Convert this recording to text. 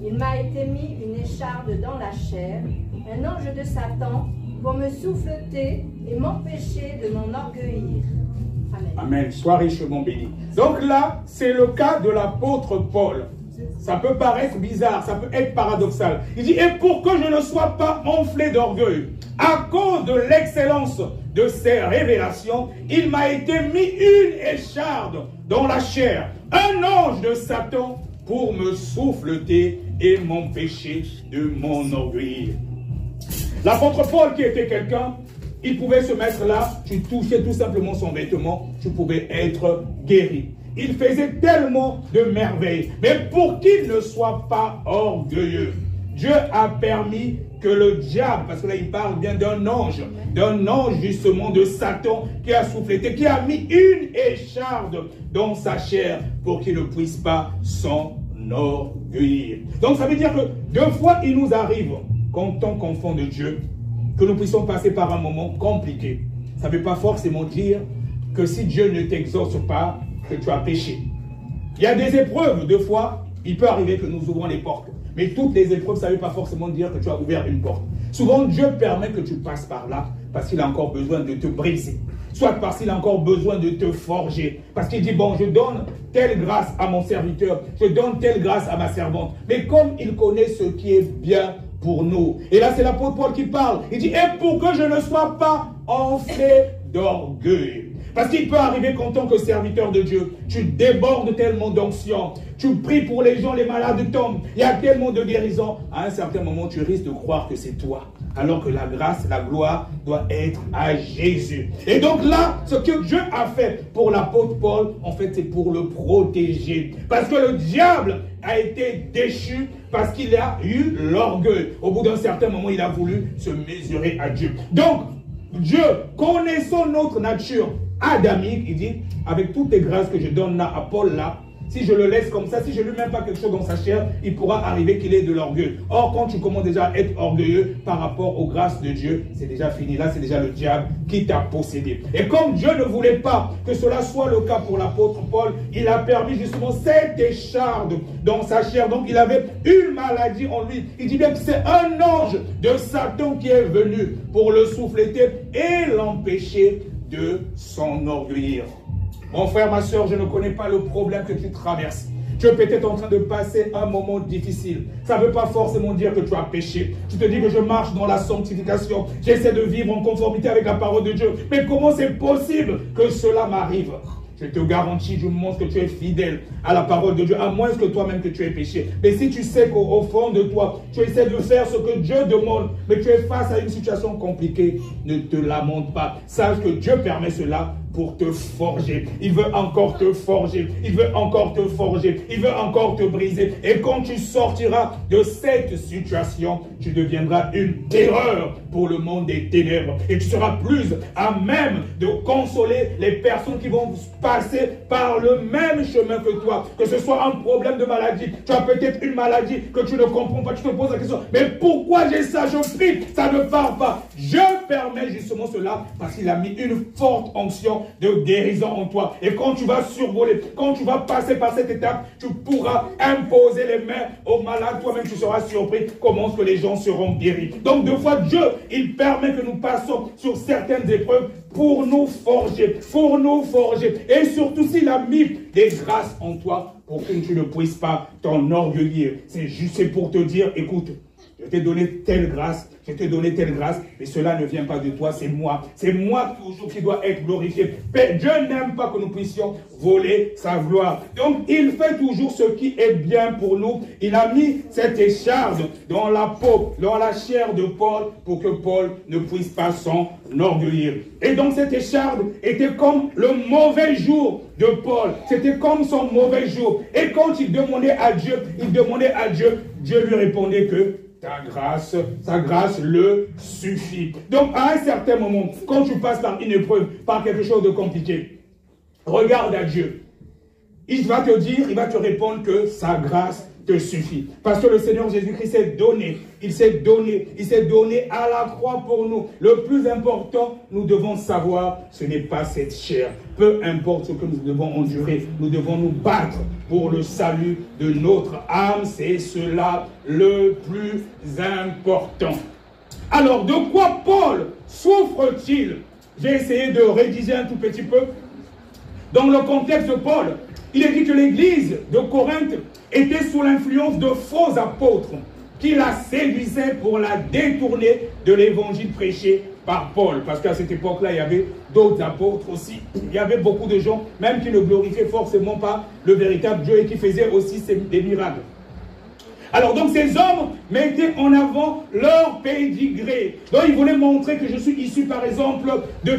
Il m'a été mis une écharde dans la chair, un ange de Satan, pour me souffleter et m'empêcher de m'enorgueillir. Amen. Amen. Sois richement béni. Donc là, c'est le cas de l'apôtre Paul. Ça peut paraître bizarre, ça peut être paradoxal. Il dit, et pour que je ne sois pas enflé d'orgueil, à cause de l'excellence de ces révélations, il m'a été mis une écharde dans la chair, un ange de Satan pour me souffleter et m'empêcher de m'enorgueillir. L'apôtre Paul, qui était quelqu'un, il pouvait se mettre là, tu touchais tout simplement son vêtement, tu pouvais être guéri. Il faisait tellement de merveilles. Mais pour qu'il ne soit pas orgueilleux, Dieu a permis que le diable, parce que là il parle bien d'un ange justement de Satan qui a souffleté, qui a mis une écharde dans sa chair pour qu'il ne puisse pas s'enorgueillir. Donc ça veut dire que deux fois il nous arrive, en tant qu'enfants de Dieu, que nous puissions passer par un moment compliqué. Ça ne veut pas forcément dire que si Dieu ne t'exauce pas, que tu as péché. Il y a des épreuves, deux fois, il peut arriver que nous ouvrons les portes. Mais toutes les épreuves, ça ne veut pas forcément dire que tu as ouvert une porte. Souvent, Dieu permet que tu passes par là parce qu'il a encore besoin de te briser. Soit parce qu'il a encore besoin de te forger. Parce qu'il dit, bon, je donne telle grâce à mon serviteur, je donne telle grâce à ma servante. Mais comme il connaît ce qui est bien pour nous. Et là, c'est l'apôtre Paul qui parle. Il dit, et pour que je ne sois pas enflé d'orgueil. Parce qu'il peut arriver qu'en tant que serviteur de Dieu, tu débordes tellement d'onction, tu pries pour les gens, les malades tombent, il y a tellement de guérison. À un certain moment, tu risques de croire que c'est toi. Alors que la grâce, la gloire doit être à Jésus. Et donc là, ce que Dieu a fait pour l'apôtre Paul, en fait, c'est pour le protéger. Parce que le diable a été déchu parce qu'il a eu l'orgueil. Au bout d'un certain moment, il a voulu se mesurer à Dieu. Donc, Dieu, connaissant notre nature adamique, il dit, avec toutes les grâces que je donne là à Paul là, si je le laisse comme ça, si je ne lui mets pas quelque chose dans sa chair, il pourra arriver qu'il ait de l'orgueil. Or, quand tu commences déjà à être orgueilleux par rapport aux grâces de Dieu, c'est déjà fini. Là, c'est déjà le diable qui t'a possédé. Et comme Dieu ne voulait pas que cela soit le cas pour l'apôtre Paul, il a permis justement cette écharde dans sa chair. Donc, il avait une maladie en lui. Il dit bien que c'est un ange de Satan qui est venu pour le souffleter et l'empêcher de s'enorgueillir. Mon frère, ma soeur, je ne connais pas le problème que tu traverses. Tu es peut-être en train de passer un moment difficile. Ça ne veut pas forcément dire que tu as péché. Tu te dis que je marche dans la sanctification. J'essaie de vivre en conformité avec la parole de Dieu. Mais comment c'est possible que cela m'arrive? Je te garantis, du moment que tu es fidèle à la parole de Dieu, à moins que toi-même que tu aies péché. Mais si tu sais qu'au fond de toi, tu essaies de faire ce que Dieu demande, mais tu es face à une situation compliquée, ne te lamente pas. Sache que Dieu permet cela pour te forger. Il veut encore te forger. Il veut encore te forger. Il veut encore te briser. Et quand tu sortiras de cette situation, tu deviendras une terreur pour le monde des ténèbres. Et tu seras plus à même de consoler les personnes qui vont passer par le même chemin que toi. Que ce soit un problème de maladie. Tu as peut-être une maladie que tu ne comprends pas. Tu te poses la question, mais pourquoi j'ai ça? Je prie, ça ne part pas. Je permets justement cela parce qu'il a mis une forte onction de guérison en toi. Et quand tu vas survoler, quand tu vas passer par cette étape, tu pourras imposer les mains aux malades. Toi-même, tu seras surpris comment que les gens seront guéris. Donc, deux fois, Dieu, il permet que nous passions sur certaines épreuves pour nous forger, Et surtout, s'il a mis des grâces en toi pour que tu ne puisses pas t'enorgueillir. C'est juste pour te dire, écoute, je t'ai donné telle grâce, mais cela ne vient pas de toi, c'est moi. C'est moi toujours qui dois être glorifié. Dieu n'aime pas que nous puissions voler sa gloire. Donc, il fait toujours ce qui est bien pour nous. Il a mis cette écharde dans la peau, dans la chair de Paul, pour que Paul ne puisse pas s'enorgueillir. Et donc, cette écharde était comme le mauvais jour de Paul. C'était comme son mauvais jour. Et quand il demandait à Dieu, Dieu lui répondait que sa grâce le suffit. Donc, à un certain moment, quand tu passes par une épreuve, par quelque chose de compliqué, regarde à Dieu. Il va te dire, il va te répondre que sa grâce te suffit. Parce que le Seigneur Jésus-Christ s'est donné. Il s'est donné à la croix pour nous. Le plus important, nous devons savoir, ce n'est pas cette chair. Peu importe ce que nous devons endurer, nous devons nous battre pour le salut de notre âme. C'est cela le plus important. Alors, de quoi Paul souffre-t-il? J'ai essayé de rédiger un tout petit peu. Dans le contexte de Paul, il est dit que l'église de Corinthe était sous l'influence de faux apôtres qui la séduisaient pour la détourner de l'évangile prêché par Paul. Parce qu'à cette époque-là, il y avait d'autres apôtres aussi. Il y avait beaucoup de gens, même qui ne glorifiaient forcément pas le véritable Dieu et qui faisaient aussi des miracles. Alors donc ces hommes mettaient en avant leur pédigré. Donc ils voulaient montrer que je suis issu par exemple de